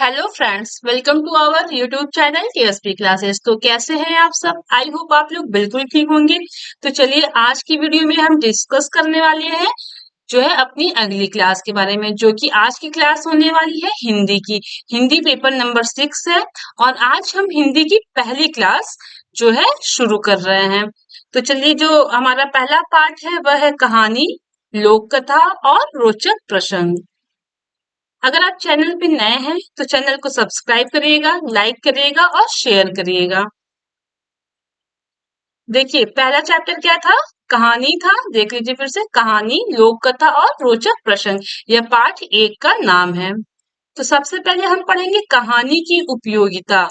Hello friends, welcome to our YouTube channel TSP classes. तो कैसे हैं आप सब? आई होप आप लोग बिल्कुल ठीक होंगे। तो चलिए आज की वीडियो में हम डिस्कस करने वाले हैं जो है अपनी अगली क्लास के बारे में, जो कि आज की क्लास होने वाली है हिंदी की। हिंदी पेपर नंबर 6 है और आज हम हिंदी की पहली क्लास जो है शुरू कर रहे हैं। तो चलिए, जो हमारा पहला पार्ट है वह है कहानी, लोक कथा और रोचक प्रसंग। अगर आप चैनल पे नए हैं तो चैनल को सब्सक्राइब करिएगा, लाइक करिएगा और शेयर करिएगा। देखिए, पहला चैप्टर क्या था? कहानी था। देख लीजिए फिर से, कहानी, लोक कथा और रोचक प्रसंग। यह पाठ 1 का नाम है। तो सबसे पहले हम पढ़ेंगे कहानी की उपयोगिता।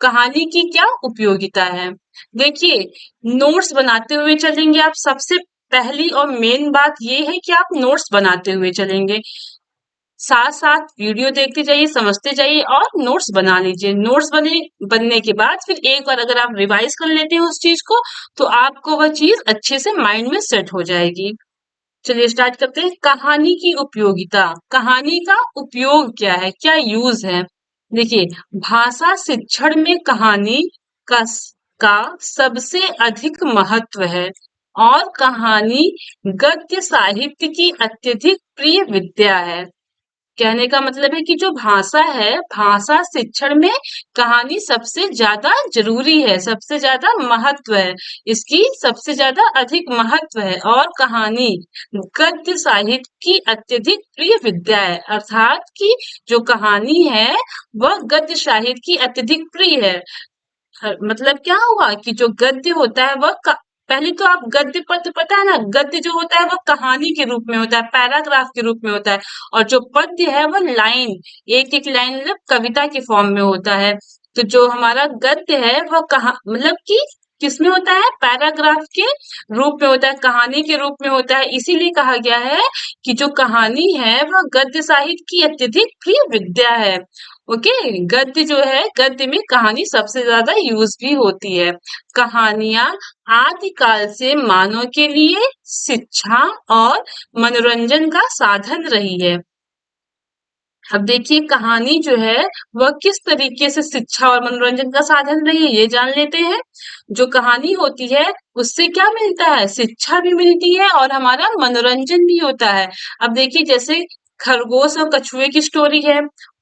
कहानी की क्या उपयोगिता है? देखिए, नोट्स बनाते हुए चलेंगे आप। सबसे पहली और मेन बात ये है कि आप नोट्स बनाते हुए चलेंगे। साथ साथ वीडियो देखते जाइए, समझते जाइए और नोट्स बना लीजिए। नोट्स बनने के बाद फिर एक बार अगर आप रिवाइज कर लेते हैं उस चीज को, तो आपको वह चीज अच्छे से माइंड में सेट हो जाएगी। चलिए स्टार्ट करते हैं। कहानी की उपयोगिता। कहानी का उपयोग क्या है, क्या यूज है? देखिए, भाषा शिक्षण में कहानी का का सबसे अधिक महत्व है और कहानी गद्य साहित्य की अत्यधिक प्रिय विद्या है। कहने का मतलब है कि जो भाषा है, भाषा शिक्षण में कहानी सबसे ज्यादा जरूरी है, सबसे ज्यादा महत्व है, इसकी सबसे ज्यादा अधिक महत्व है। और कहानी गद्य साहित्य की अत्यधिक प्रिय विद्या है, अर्थात कि जो कहानी है वह गद्य साहित्य की अत्यधिक प्रिय है। मतलब क्या हुआ कि जो गद्य होता है वह पहले तो आप गद्य पद्य पता है ना, गद्य जो होता है वह कहानी के रूप में होता है, पैराग्राफ के रूप में होता है। और जो पद्य है वह लाइन, एक एक लाइन मतलब कविता के फॉर्म में होता है। तो जो हमारा गद्य है वह कहा मतलब कि किसमें होता है? पैराग्राफ के रूप में होता है, कहानी के रूप में होता है। इसीलिए कहा गया है कि जो कहानी है वह गद्य साहित्य की अत्यधिक प्रिय विद्या है। ओके, गद्य जो है, गद्य में कहानी सबसे ज्यादा यूज भी होती है। कहानियां आदिकाल से मानव के लिए शिक्षा और मनोरंजन का साधन रही है। अब देखिए, कहानी जो है वह किस तरीके से शिक्षा और मनोरंजन का साधन रही है, ये जान लेते हैं। जो कहानी होती है उससे क्या मिलता है? शिक्षा भी मिलती है और हमारा मनोरंजन भी होता है। अब देखिए, जैसे खरगोश और कछुए की स्टोरी है,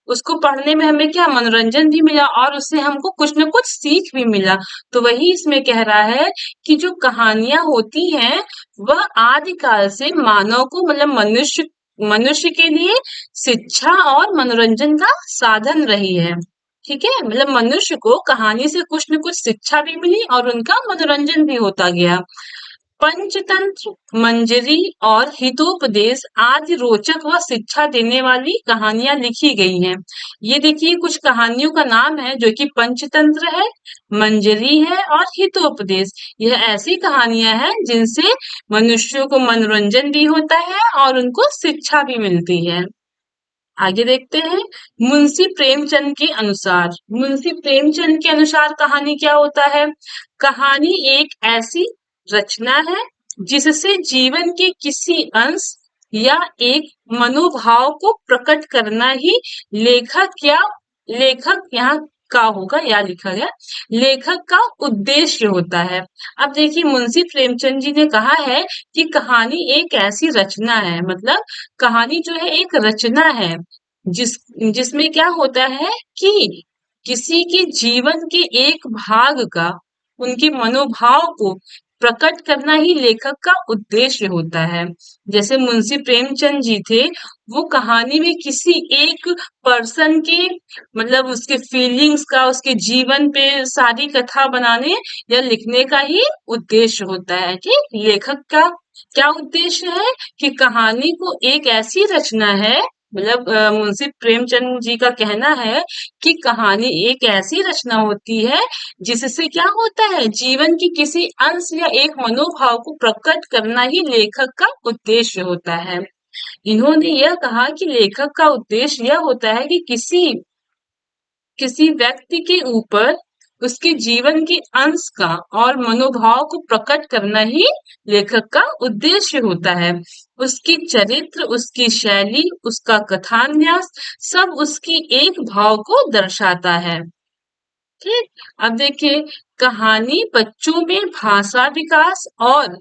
उसको पढ़ने में हमें क्या मनोरंजन भी मिला और उससे हमको कुछ न कुछ सीख भी मिला। तो वही इसमें कह रहा है कि जो कहानियां होती हैं वह आदिकाल से मानव को मतलब मनुष्य मनुष्य के लिए शिक्षा और मनोरंजन का साधन रही है। ठीक है, मतलब मनुष्य को कहानी से कुछ न कुछ शिक्षा भी मिली और उनका मनोरंजन भी होता गया। पंचतंत्र, मंजरी और हितोपदेश आदि रोचक व शिक्षा देने वाली कहानियां लिखी गई हैं। ये देखिए, कुछ कहानियों का नाम है जो कि पंचतंत्र है, मंजरी है और हितोपदेश। यह ऐसी कहानियां हैं जिनसे मनुष्यों को मनोरंजन भी होता है और उनको शिक्षा भी मिलती है। आगे देखते हैं। मुंशी प्रेमचंद के अनुसार, मुंशी प्रेमचंद के अनुसार कहानी क्या होता है? कहानी एक ऐसी रचना है जिससे जीवन के किसी अंश या एक मनोभाव को प्रकट करना ही लेखक या लेखक यहाँ का होगा, या लिखा गया लेखक का उद्देश्य होता है। अब देखिए, मुंशी प्रेमचंद जी ने कहा है कि कहानी एक ऐसी रचना है, मतलब कहानी जो है एक रचना है जिसमें क्या होता है कि किसी के जीवन के एक भाग का, उनके मनोभाव को प्रकट करना ही लेखक का उद्देश्य होता है। जैसे मुंशी प्रेमचंद जी थे, वो कहानी में किसी एक पर्सन के मतलब उसके फीलिंग्स का, उसके जीवन पे सारी कथा बनाने या लिखने का ही उद्देश्य होता है। कि लेखक का क्या उद्देश्य है? कि कहानी को एक ऐसी रचना है, मतलब मुंशी प्रेमचंद जी का कहना है कि कहानी एक ऐसी रचना होती है जिससे क्या होता है, जीवन की किसी अंश या एक मनोभाव को प्रकट करना ही लेखक का उद्देश्य होता है। इन्होंने यह कहा कि लेखक का उद्देश्य यह होता है कि किसी व्यक्ति के ऊपर उसके जीवन के अंश का और मनोभाव को प्रकट करना ही लेखक का उद्देश्य होता है। उसकी चरित्र, उसकी शैली, उसका कथान्यास सब उसकी एक भाव को दर्शाता है। ठीक। अब देखिए, कहानी बच्चों में भाषा विकास और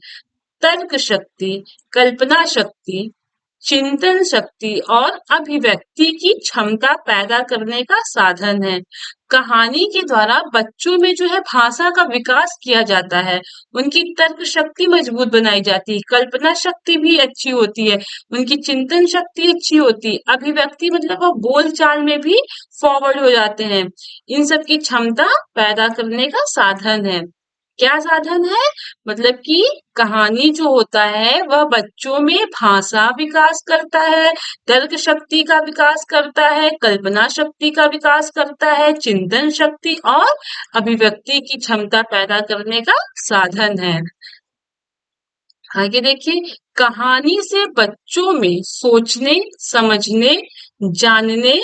तर्क शक्ति, कल्पना शक्ति, चिंतन शक्ति और अभिव्यक्ति की क्षमता पैदा करने का साधन है। कहानी के द्वारा बच्चों में जो है भाषा का विकास किया जाता है, उनकी तर्क शक्ति मजबूत बनाई जाती है, कल्पना शक्ति भी अच्छी होती है, उनकी चिंतन शक्ति अच्छी होती है, अभिव्यक्ति मतलब वो बोल चाल में भी फॉरवर्ड हो जाते हैं। इन सब की क्षमता पैदा करने का साधन है। क्या साधन है? मतलब कि कहानी जो होता है वह बच्चों में भाषा विकास करता है, तर्क शक्ति का विकास करता है, कल्पना शक्ति का विकास करता है, चिंतन शक्ति और अभिव्यक्ति की क्षमता पैदा करने का साधन है। आगे देखिए, कहानी से बच्चों में सोचने, समझने, जानने,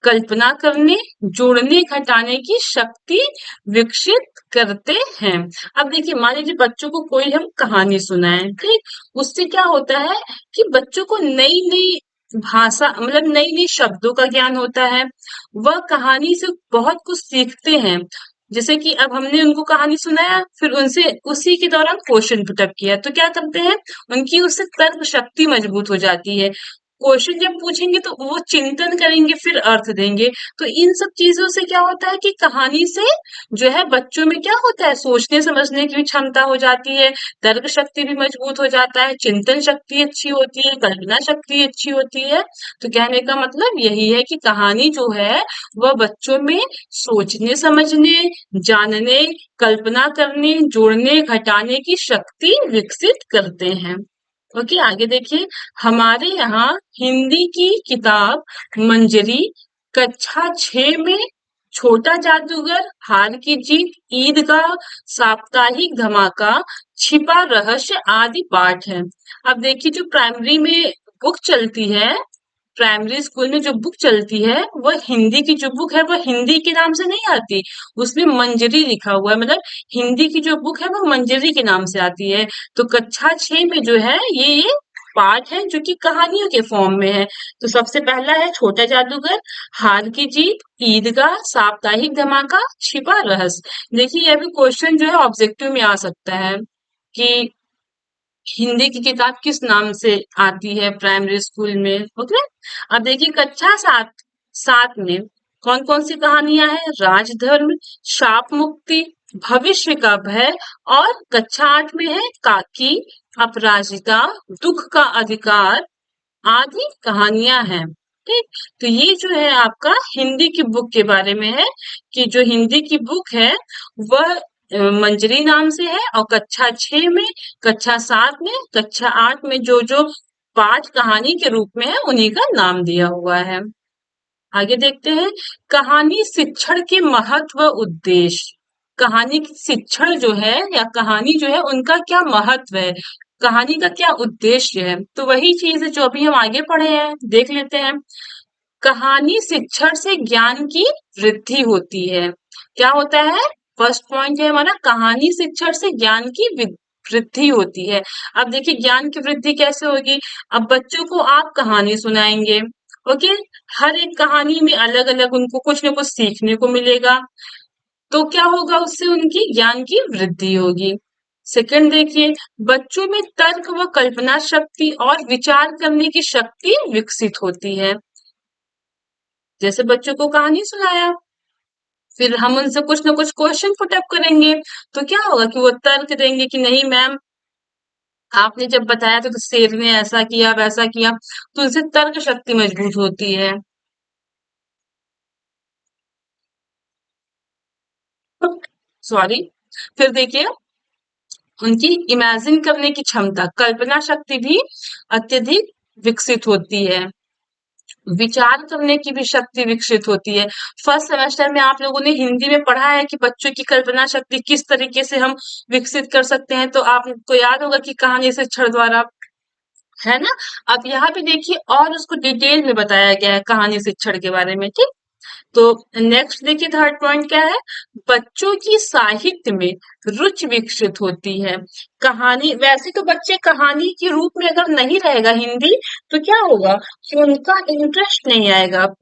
कल्पना करने, जोड़ने, घटाने की शक्ति विकसित करते हैं। अब देखिए, मान लीजिए बच्चों को कोई हम कहानी सुनाएं, ठीक? उससे क्या होता है कि बच्चों को नई नई भाषा मतलब नई नई शब्दों का ज्ञान होता है। वह कहानी से बहुत कुछ सीखते हैं। जैसे कि अब हमने उनको कहानी सुनाया, फिर उनसे उसी के दौरान क्वेश्चन पुट अप किया, तो क्या करते हैं, उनकी उससे तर्क शक्ति मजबूत हो जाती है। क्वेश्चन जब पूछेंगे तो वो चिंतन करेंगे, फिर अर्थ देंगे। तो इन सब चीजों से क्या होता है कि कहानी से जो है बच्चों में क्या होता है, सोचने समझने की भी क्षमता हो जाती है, तर्क शक्ति भी मजबूत हो जाता है, चिंतन शक्ति अच्छी होती है, कल्पना शक्ति अच्छी होती है। तो कहने का मतलब यही है कि कहानी जो है वह बच्चों में सोचने समझने, जानने, कल्पना करने, जोड़ने, घटाने की शक्ति विकसित करते हैं। ओके, आगे देखिए, हमारे यहाँ हिंदी की किताब मंजरी कक्षा 6 में छोटा जादूगर, हार की जीत, ईदगाह, साप्ताहिक धमाका, छिपा रहस्य आदि पाठ है। अब देखिए, जो प्राइमरी में बुक चलती है, प्राइमरी स्कूल में जो बुक चलती है, वह हिंदी की जो बुक है वह हिंदी के नाम से नहीं आती, उसमें मंजरी लिखा हुआ है। मतलब हिंदी की जो बुक है वह मंजरी के नाम से आती है। तो कक्षा 6 में जो है ये पाठ है जो कि कहानियों के फॉर्म में है। तो सबसे पहला है छोटा जादूगर, हार की जीत, ईदगाह, साप्ताहिक धमाका, छिपा रहस्य। देखिए, ये भी क्वेश्चन जो है ऑब्जेक्टिव में आ सकता है कि हिंदी की किताब किस नाम से आती है प्राइमरी स्कूल में। ओके, अब देखिए कक्षा सात में कौन कौन सी कहानियां हैं, राजधर्म, शाप मुक्ति, भविष्य का भय, और कक्षा 8 में है काकी, अपराजिता, दुख का अधिकार आदि कहानियां हैं। ठीक। तो ये जो है आपका हिंदी की बुक के बारे में है कि जो हिंदी की बुक है वह मंजरी नाम से है, और कक्षा 6 में, कक्षा 7 में, कक्षा 8 में जो जो पाठ कहानी के रूप में है उन्हीं का नाम दिया हुआ है। आगे देखते हैं, कहानी शिक्षण के महत्व व उद्देश्य। कहानी की शिक्षण जो है या कहानी जो है उनका क्या महत्व है, कहानी का क्या उद्देश्य है, तो वही चीज है जो अभी हम आगे पढ़े हैं, देख लेते हैं। कहानी शिक्षण से ज्ञान की वृद्धि होती है। क्या होता है? फर्स्ट पॉइंट है हमारा, कहानी शिक्षण से ज्ञान की वृद्धि होती है। अब देखिए, ज्ञान की वृद्धि कैसे होगी? अब बच्चों को आप कहानी सुनाएंगे, ओके, हर एक कहानी में अलग अलग उनको कुछ ना कुछ सीखने को मिलेगा, तो क्या होगा, उससे उनकी ज्ञान की वृद्धि होगी। सेकंड देखिए, बच्चों में तर्क व कल्पना शक्ति और विचार करने की शक्ति विकसित होती है। जैसे बच्चों को कहानी सुनाया, फिर हम उनसे कुछ ना कुछ क्वेश्चन पुट अप करेंगे, तो क्या होगा कि वो तर्क देंगे कि नहीं मैम, आपने जब बताया था तो शेर ने ऐसा किया वैसा किया, तो उनसे तर्क शक्ति मजबूत होती है। सॉरी। फिर देखिए, उनकी इमेजिन करने की क्षमता, कल्पना शक्ति भी अत्यधिक विकसित होती है, विचार करने की भी शक्ति विकसित होती है। फर्स्ट सेमेस्टर में आप लोगों ने हिंदी में पढ़ा है कि बच्चों की कल्पना शक्ति किस तरीके से हम विकसित कर सकते हैं, तो आपको याद होगा कि कहानी शिक्षण द्वारा, है ना। अब यहाँ पे देखिए और उसको डिटेल में बताया गया है कहानी शिक्षण के बारे में, ठीक। तो नेक्स्ट देखिए थर्ड पॉइंट क्या है, बच्चों की साहित्य में रुचि विकसित होती है। कहानी, वैसे तो बच्चे कहानी के रूप में अगर नहीं रहेगा हिंदी, तो क्या होगा कि उनका इंटरेस्ट नहीं आएगा।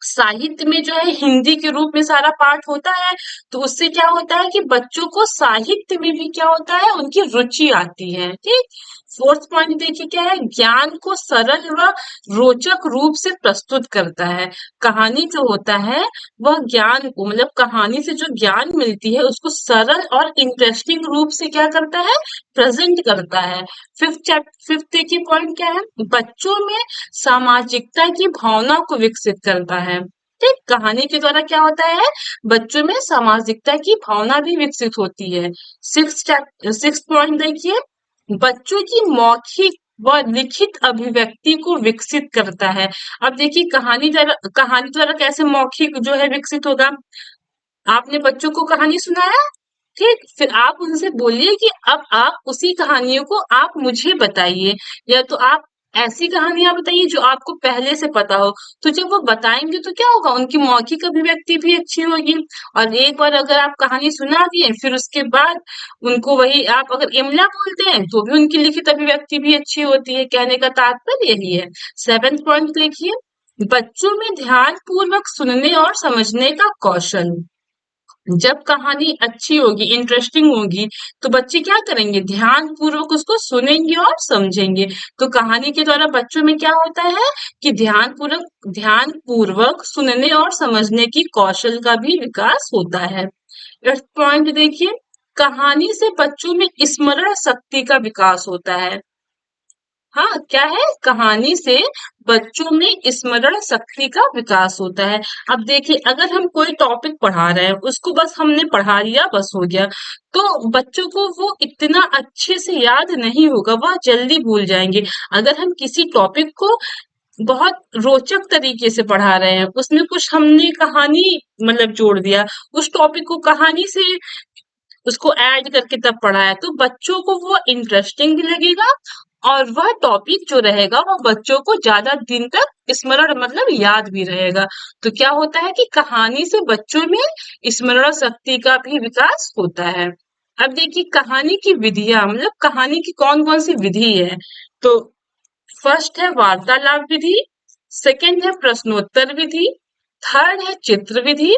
साहित्य में जो है हिंदी के रूप में सारा पाठ होता है, तो उससे क्या होता है कि बच्चों को साहित्य में भी क्या होता है, उनकी रुचि आती है। ठीक। फोर्थ पॉइंट देखिए क्या है, ज्ञान को सरल व रोचक रूप से प्रस्तुत करता है। कहानी जो होता है वह ज्ञान को, मतलब कहानी से जो ज्ञान मिलती है उसको सरल और इंटरेस्टिंग रूप से क्या करता है, प्रेजेंट करता है। फिफ्थ देखिए पॉइंट क्या है, बच्चों में सामाजिकता की भावना को विकसित करता है। ठीक, कहानी के द्वारा क्या होता है, बच्चों में सामाजिकता की भावना भी विकसित होती है। सिक्स पॉइंट देखिए, बच्चों की मौखिक व लिखित अभिव्यक्ति को विकसित करता है। अब देखिए कहानी द्वारा कैसे मौखिक जो है विकसित होगा। आपने बच्चों को कहानी सुनाया, ठीक, फिर आप उनसे बोलिए कि अब आप उसी कहानियों को आप मुझे बताइए, या तो आप ऐसी कहानियां बताइए जो आपको पहले से पता हो। तो जब वो बताएंगे तो क्या होगा, उनकी मौखिक अभिव्यक्ति भी अच्छी होगी। और एक बार अगर आप कहानी सुना दिए, फिर उसके बाद उनको वही आप अगर इमला बोलते हैं तो भी उनकी लिखित अभिव्यक्ति भी अच्छी होती है। कहने का तात्पर्य यही है। सेवेंथ पॉइंट देखिए, बच्चों में ध्यान पूर्वक सुनने और समझने का कौशल। जब कहानी अच्छी होगी, इंटरेस्टिंग होगी, तो बच्चे क्या करेंगे, ध्यान पूर्वक उसको सुनेंगे और समझेंगे। तो कहानी के द्वारा बच्चों में क्या होता है कि ध्यान पूर्वक सुनने और समझने की कौशल का भी विकास होता है। एट्थ पॉइंट देखिए, कहानी से बच्चों में स्मरण शक्ति का विकास होता है। हाँ, क्या है, कहानी से बच्चों में स्मरण शक्ति का विकास होता है। अब देखिए, अगर हम कोई टॉपिक पढ़ा रहे हैं, उसको बस हमने पढ़ा लिया, बस हो गया, तो बच्चों को वो इतना अच्छे से याद नहीं होगा, वह जल्दी भूल जाएंगे। अगर हम किसी टॉपिक को बहुत रोचक तरीके से पढ़ा रहे हैं, उसमें कुछ हमने कहानी मतलब जोड़ दिया, उस टॉपिक को कहानी से उसको ऐड करके तब पढ़ाया, तो बच्चों को वो इंटरेस्टिंग भी लगेगा, और वह टॉपिक जो रहेगा वो बच्चों को ज्यादा दिन तक स्मरण मतलब याद भी रहेगा। तो क्या होता है कि कहानी से बच्चों में स्मरण शक्ति का भी विकास होता है। अब देखिए कहानी की विधियां, मतलब कहानी की कौन कौन सी विधि है। तो फर्स्ट है वार्तालाप विधि, सेकंड है प्रश्नोत्तर विधि, थर्ड है चित्र विधि,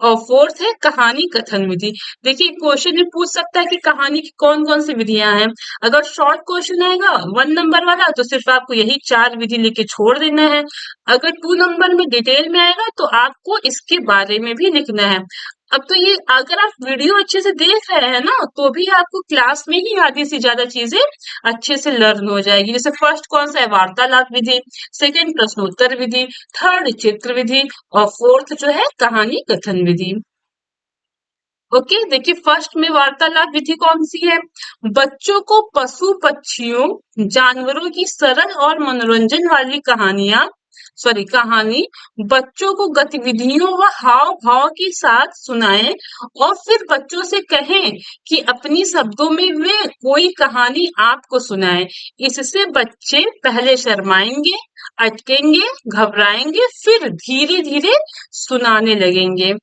और फोर्थ है कहानी कथन विधि। देखिए क्वेश्चन में पूछ सकता है कि कहानी की कौन कौन सी विधियां हैं। अगर शॉर्ट क्वेश्चन आएगा 1 नंबर वाला, तो सिर्फ आपको यही 4 विधि लेके छोड़ देना है। अगर 2 नंबर में डिटेल में आएगा, तो आपको इसके बारे में भी लिखना है। अब तो ये अगर आप वीडियो अच्छे से देख रहे हैं ना, तो भी आपको क्लास में ही आधी से ज्यादा चीजें अच्छे से लर्न हो जाएगी। जैसे फर्स्ट कौन सा है, वार्तालाप विधि, सेकंड प्रश्नोत्तर विधि, थर्ड चित्र विधि, और फोर्थ जो है कहानी कथन विधि। ओके, देखिए फर्स्ट में वार्तालाप विधि कौन सी है, बच्चों को पशु पक्षियों जानवरों की सरल और मनोरंजन वाली कहानी बच्चों को गतिविधियों व हाव भाव के साथ सुनाएं, और फिर बच्चों से कहें कि अपनी शब्दों में वे कोई कहानी आपको सुनाएं। इससे बच्चे पहले शर्माएंगे, अटकेंगे, घबराएंगे, फिर धीरे धीरे सुनाने लगेंगे।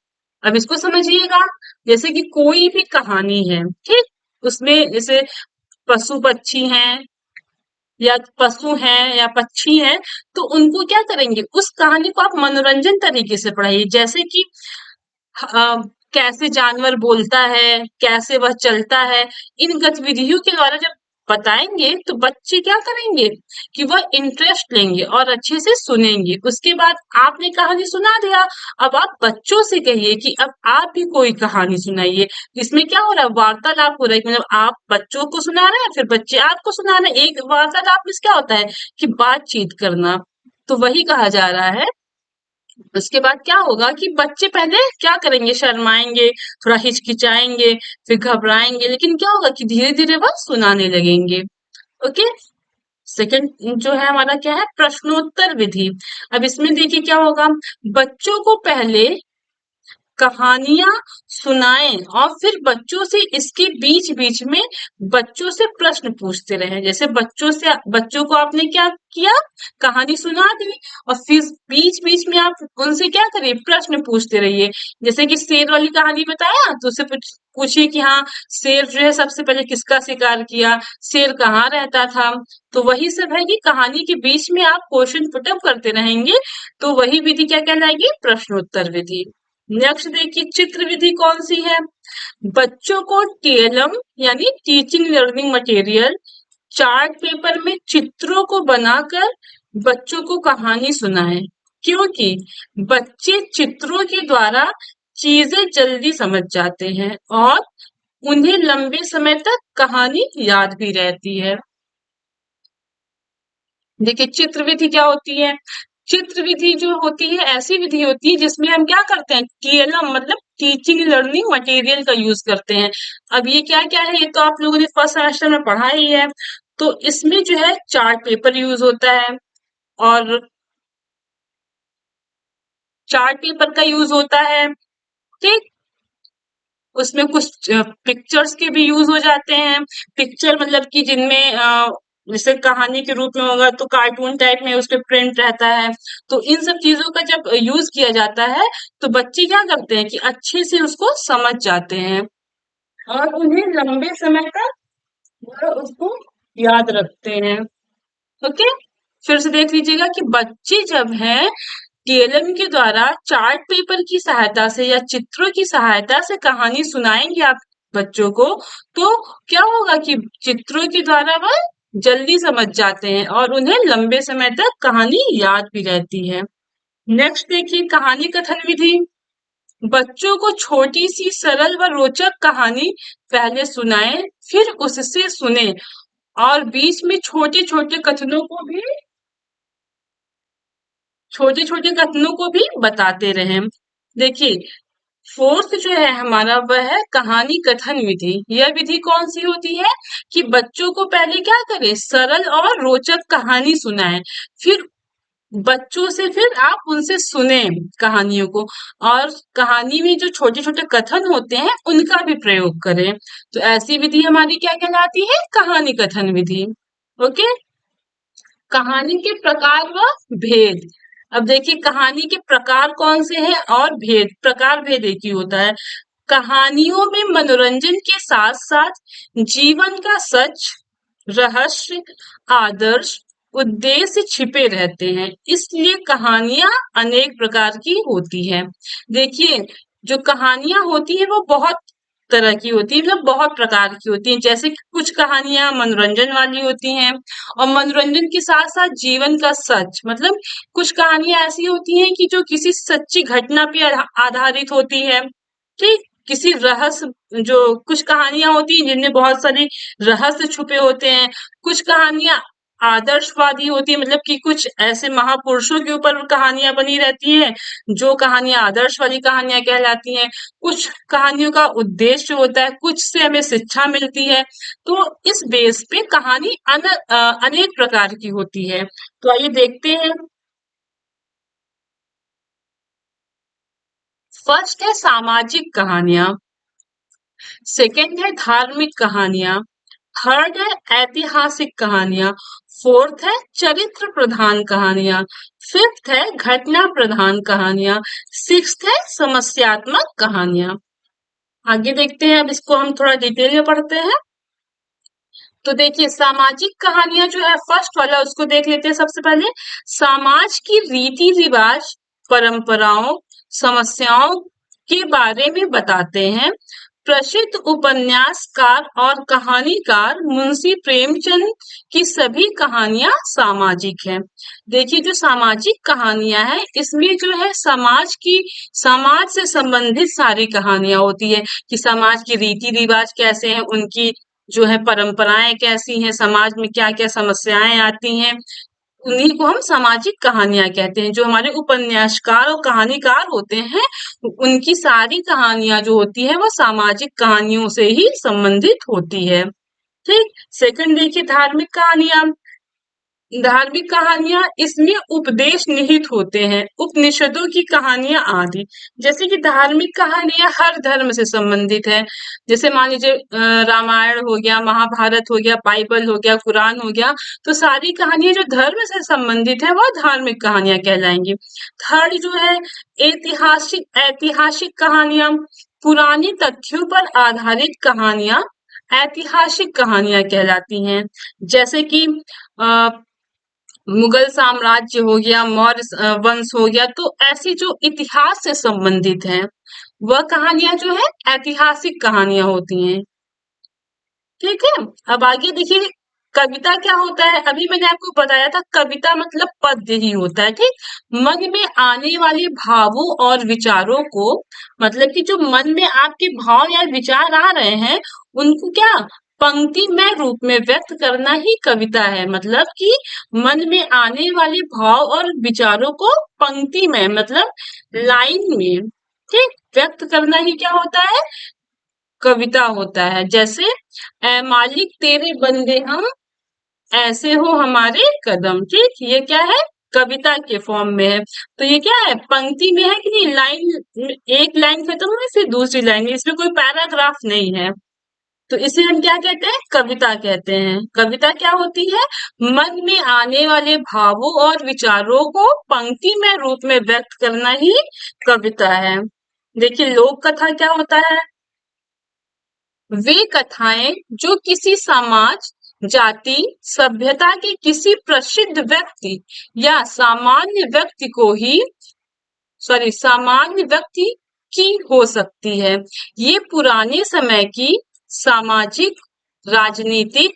अब इसको समझिएगा। जैसे कि कोई भी कहानी है, ठीक, उसमें जैसे पशु पक्षी हैं, या पशु हैं या पक्षी हैं, तो उनको क्या करेंगे, उस कहानी को आप मनोरंजन तरीके से पढ़ाइए। जैसे कि कैसे जानवर बोलता है, कैसे वह चलता है, इन गतिविधियों के द्वारा जब बताएंगे, तो बच्चे क्या करेंगे कि वह इंटरेस्ट लेंगे और अच्छे से सुनेंगे। उसके बाद आपने कहानी सुना दिया, अब आप बच्चों से कहिए कि अब आप भी कोई कहानी सुनाइए। इसमें क्या हो रहा है, वार्तालाप हो रहा है, मतलब आप बच्चों को सुना रहे हैं, फिर बच्चे आपको सुना रहे हैं। एक वार्तालाप में क्या होता है कि बातचीत करना, तो वही कहा जा रहा है। उसके बाद क्या होगा कि बच्चे पहले क्या करेंगे, शर्माएंगे, थोड़ा हिचकिचाएंगे, फिर घबराएंगे, लेकिन क्या होगा कि धीरे धीरे वह सुनाने लगेंगे। ओके। सेकंड जो है हमारा क्या है, प्रश्नोत्तर विधि। अब इसमें देखिए क्या होगा, बच्चों को पहले कहानियां सुनाएं और फिर बच्चों से इसके बीच बीच में बच्चों से प्रश्न पूछते रहे। जैसे बच्चों को आपने क्या किया, कहानी सुना दी और फिर बीच बीच में आप उनसे क्या करिए, प्रश्न पूछते रहिए। जैसे कि शेर वाली कहानी बताया तो उससे पूछिए कि हाँ, शेर जो है सबसे पहले किसका शिकार किया, शेर कहाँ रहता था। तो वही सब है कि कहानी के बीच में आप क्वेश्चन पुटअप करते रहेंगे, तो वही विधि क्या कहलाएगी, प्रश्नोत्तर विधि। नेक्स्ट देखिए चित्र विधि कौन सी है। बच्चों को टीएलएम यानी teaching learning material chart paper में चित्रों को बनाकर बच्चों को कहानी सुनाएं, क्योंकि बच्चे चित्रों के द्वारा चीजें जल्दी समझ जाते हैं और उन्हें लंबे समय तक कहानी याद भी रहती है। देखिए चित्र विधि क्या होती है। चित्र विधि जो होती है ऐसी विधि होती है जिसमें हम क्या करते हैं, टीएलएम मतलब टीचिंग लर्निंग मटेरियल का यूज करते हैं। अब ये क्या क्या है, ये तो आप लोगों ने फर्स्ट सेमेस्टर में पढ़ा ही है। तो इसमें जो है चार्ट पेपर यूज होता है, और चार्ट पेपर का यूज होता है, ठीक। उसमें कुछ पिक्चर्स के भी यूज हो जाते हैं। पिक्चर मतलब कि जिनमें जैसे कहानी के रूप में होगा तो कार्टून टाइप में उस पे प्रिंट रहता है। तो इन सब चीजों का जब यूज किया जाता है तो बच्चे क्या करते हैं कि अच्छे से उसको समझ जाते हैं और उन्हें लंबे समय तक वो उसको याद रखते हैं। ओके, फिर से देख लीजिएगा कि बच्चे जब हैं टीएलएम के द्वारा चार्ट पेपर की सहायता से या चित्रों की सहायता से कहानी सुनाएंगे आप बच्चों को, तो क्या होगा कि चित्रों के द्वारा वह जल्दी समझ जाते हैं और उन्हें लंबे समय तक कहानी याद भी रहती है। नेक्स्ट देखिए कहानी कथन विधि। बच्चों को छोटी सी सरल व रोचक कहानी पहले सुनाएं, फिर उससे सुने और बीच में छोटे छोटे कथनों को भी छोटे-छोटे कथनों को भी बताते रहें। देखिए, फोर्थ जो है हमारा वह है कहानी कथन विधि। यह विधि कौन सी होती है कि बच्चों को पहले क्या करें, सरल और रोचक कहानी सुनाएं, फिर बच्चों से फिर आप उनसे सुने कहानियों को, और कहानी में जो छोटे-छोटे कथन होते हैं उनका भी प्रयोग करें। तो ऐसी विधि हमारी क्या कहलाती है, कहानी कथन विधि। ओके, कहानी के प्रकार व भेद। अब देखिए कहानी के प्रकार कौन से हैं और भेद, प्रकार भेद एक ही होता है। कहानियों में मनोरंजन के साथ साथ जीवन का सच, रहस्य, आदर्श, उद्देश्य छिपे रहते हैं, इसलिए कहानियां अनेक प्रकार की होती है। देखिए जो कहानियां होती है वो बहुत तरह की होती है, मतलब बहुत प्रकार की होती हैं। जैसे कि कुछ कहानियां मनोरंजन वाली होती हैं और मनोरंजन के साथ साथ जीवन का सच, मतलब कुछ कहानियां ऐसी होती हैं कि जो किसी सच्ची घटना पे आधारित होती है, ठीक। किसी रहस्य, जो कुछ कहानियां होती हैं जिनमें बहुत सारे रहस्य छुपे होते हैं। कुछ कहानियां आदर्शवादी होती है, मतलब कि कुछ ऐसे महापुरुषों के ऊपर कहानियां बनी रहती हैं, जो कहानियां आदर्श वाली कहानियां कहलाती हैं। कुछ कहानियों का उद्देश्य होता है, कुछ से हमें शिक्षा मिलती है। तो इस बेस पे कहानी अनेक प्रकार की होती है। तो आइए देखते हैं। फर्स्ट है सामाजिक कहानियां, सेकंड है धार्मिक कहानियां, थर्ड है ऐतिहासिक कहानियां, फोर्थ है चरित्र प्रधान कहानियां, फिफ्थ है घटना प्रधान कहानियां, सिक्स्थ है समस्यात्मक कहानियां। आगे देखते हैं, अब इसको हम थोड़ा डिटेल में पढ़ते हैं। तो देखिए सामाजिक कहानियां जो है फर्स्ट वाला उसको देख लेते हैं सबसे पहले। समाज की रीति रिवाज, परंपराओं, समस्याओं के बारे में बताते हैं। प्रसिद्ध उपन्यासकार और कहानीकार मुंशी प्रेमचंद की सभी कहानियां सामाजिक हैं। देखिए जो सामाजिक कहानियां हैं इसमें जो है समाज से संबंधित सारी कहानियां होती है कि समाज की रीति रिवाज कैसे हैं, उनकी जो है परंपराएं कैसी हैं, समाज में क्या क्या समस्याएं आती हैं, उन्हीं को हम सामाजिक कहानियां कहते हैं। जो हमारे उपन्यासकार और कहानीकार होते हैं उनकी सारी कहानियां जो होती है वो सामाजिक कहानियों से ही संबंधित होती है, ठीक। सेकंड देखिए धार्मिक कहानियां। धार्मिक कहानियां, इसमें उपदेश निहित होते हैं, उपनिषदों की कहानियां आदि। जैसे कि धार्मिक कहानियां हर धर्म से संबंधित है। जैसे मान लीजिए रामायण हो गया, महाभारत हो गया, बाइबल हो गया, कुरान हो गया, तो सारी कहानियां जो धर्म से संबंधित है वह धार्मिक कहानियां कहलाएंगी। थर्ड जो है ऐतिहासिक ऐतिहासिक कहानियां, पुरानी तथ्यों पर आधारित कहानियां ऐतिहासिक कहानियां कहलाती हैं। जैसे कि अ, मुगल साम्राज्य हो गया, मौर्य वंश हो गया, तो ऐसी जो इतिहास से संबंधित हैं वह कहानियां जो है ऐतिहासिक कहानियां होती हैं। ठीक है। अब आगे देखिए, कविता क्या होता है। अभी मैंने आपको बताया था कविता मतलब पद्य ही होता है। ठीक, मन में आने वाले भावों और विचारों को, मतलब कि जो मन में आपके भाव या विचार आ रहे हैं उनको क्या पंक्तिमय रूप में व्यक्त करना ही कविता है। मतलब कि मन में आने वाले भाव और विचारों को पंक्ति में, मतलब लाइन में, ठीक, व्यक्त करना ही क्या होता है, कविता होता है। जैसे ऐ मालिक तेरे बंदे हम, ऐसे हो हमारे कदम। ठीक, ये क्या है, कविता के फॉर्म में है। तो ये क्या है, पंक्ति में है कि नहीं, लाइन, एक लाइन खत्म हुई फिर दूसरी लाइन, इसमें कोई पैराग्राफ नहीं है, तो इसे हम क्या कहते हैं, कविता कहते हैं। कविता क्या होती है, मन में आने वाले भावों और विचारों को पंक्ति में रूप में व्यक्त करना ही कविता है। देखिए लोक कथा क्या होता है, वे कथाएं जो किसी समाज, जाति, सभ्यता के किसी प्रसिद्ध व्यक्ति या सामान्य व्यक्ति को ही, सॉरी, सामान्य व्यक्ति की हो सकती है। ये पुराने समय की सामाजिक, राजनीतिक,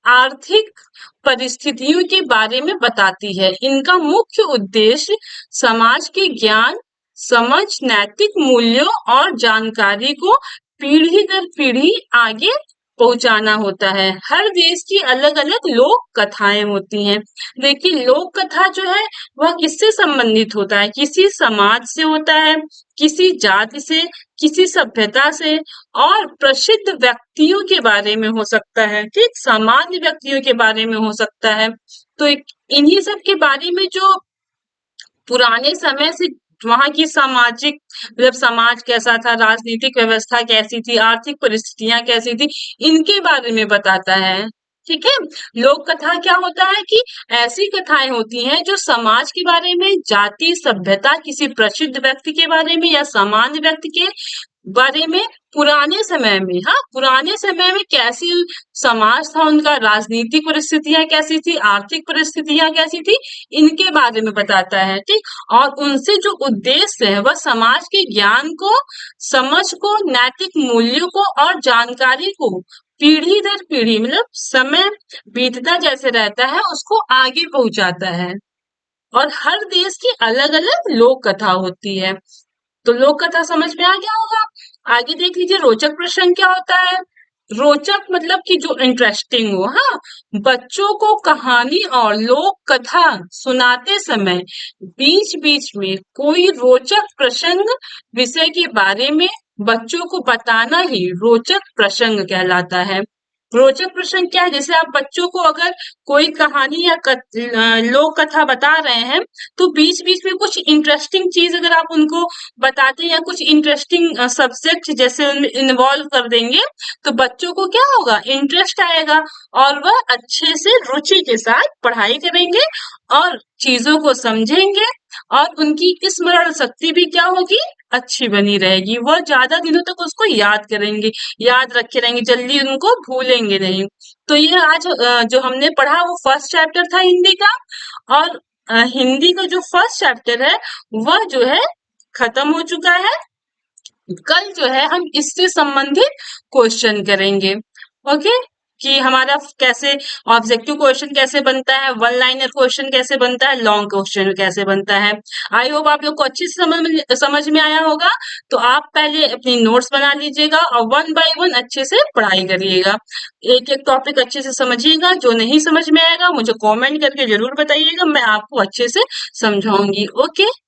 आर्थिक परिस्थितियों के बारे में बताती है। इनका मुख्य उद्देश्य समाज के ज्ञान, समझ, नैतिक मूल्यों और जानकारी को पीढ़ी दर पीढ़ी आगे पहुंचाना होता है। हर देश की अलग अलग लोक कथाएं होती हैं। देखिए लोक कथा जो है वह किससे संबंधित होता है, किसी समाज से होता है, किसी जाति से, किसी सभ्यता से, और प्रसिद्ध व्यक्तियों के बारे में हो सकता है। ठीक, सामान्य व्यक्तियों के बारे में हो सकता है। तो इन्हीं सब के बारे में जो पुराने समय से वहां की सामाजिक, मतलब समाज कैसा था, राजनीतिक व्यवस्था कैसी थी, आर्थिक परिस्थितियां कैसी थी, इनके बारे में बताता है। ठीक है। लोक कथा क्या होता है कि ऐसी कथाएं होती हैं जो समाज के बारे में, जाति, सभ्यता, किसी प्रसिद्ध व्यक्ति के बारे में या सामान्य व्यक्ति के बारे में, पुराने समय में, हाँ, पुराने समय में कैसी समाज था, उनका राजनीतिक परिस्थितियां कैसी थी, आर्थिक परिस्थितियां कैसी थी, इनके बारे में बताता है। ठीक, और उनसे जो उद्देश्य है वह समाज के ज्ञान को, समझ को, नैतिक मूल्यों को और जानकारी को पीढ़ी दर पीढ़ी, मतलब समय बीतता जैसे रहता है उसको आगे पहुंचाता है। और हर देश की अलग अलग लोक कथा होती है। तो लोक कथा समझ में आ गया होगा। आगे देख लीजिए रोचक प्रश्न क्या होता है। रोचक मतलब कि जो इंटरेस्टिंग हो, हाँ, बच्चों को कहानी और लोक कथा सुनाते समय बीच बीच में कोई रोचक प्रसंग, विषय के बारे में बच्चों को बताना ही रोचक प्रसंग कहलाता है। रोचक प्रसंग क्या है, जैसे आप बच्चों को अगर कोई कहानी या लोक कथा बता रहे हैं तो बीच बीच में कुछ इंटरेस्टिंग चीज अगर आप उनको बताते हैं या कुछ इंटरेस्टिंग सब्जेक्ट जैसे इन्वॉल्व कर देंगे तो बच्चों को क्या होगा, इंटरेस्ट आएगा और वह अच्छे से रुचि के साथ पढ़ाई करेंगे और चीजों को समझेंगे और उनकी स्मरण शक्ति भी क्या होगी, अच्छी बनी रहेगी। वह ज्यादा दिनों तक उसको याद करेंगे, याद रखे रहेंगे, जल्दी उनको भूलेंगे नहीं। तो ये आज जो हमने पढ़ा वो फर्स्ट चैप्टर था हिंदी का। और हिंदी का जो फर्स्ट चैप्टर है वह जो है खत्म हो चुका है। कल जो है हम इससे संबंधित क्वेश्चन करेंगे। ओके, कि हमारा कैसे ऑब्जेक्टिव क्वेश्चन कैसे बनता है, वन लाइनर क्वेश्चन कैसे बनता है, लॉन्ग क्वेश्चन कैसे बनता है। आई होप आप लोग को अच्छे से समझ में आया होगा। तो आप पहले अपनी नोट्स बना लीजिएगा और वन बाय वन अच्छे से पढ़ाई करिएगा। एक एक टॉपिक अच्छे से समझिएगा। जो नहीं समझ में आएगा मुझे कमेंट करके जरूर बताइएगा, मैं आपको अच्छे से समझाऊंगी। ओके।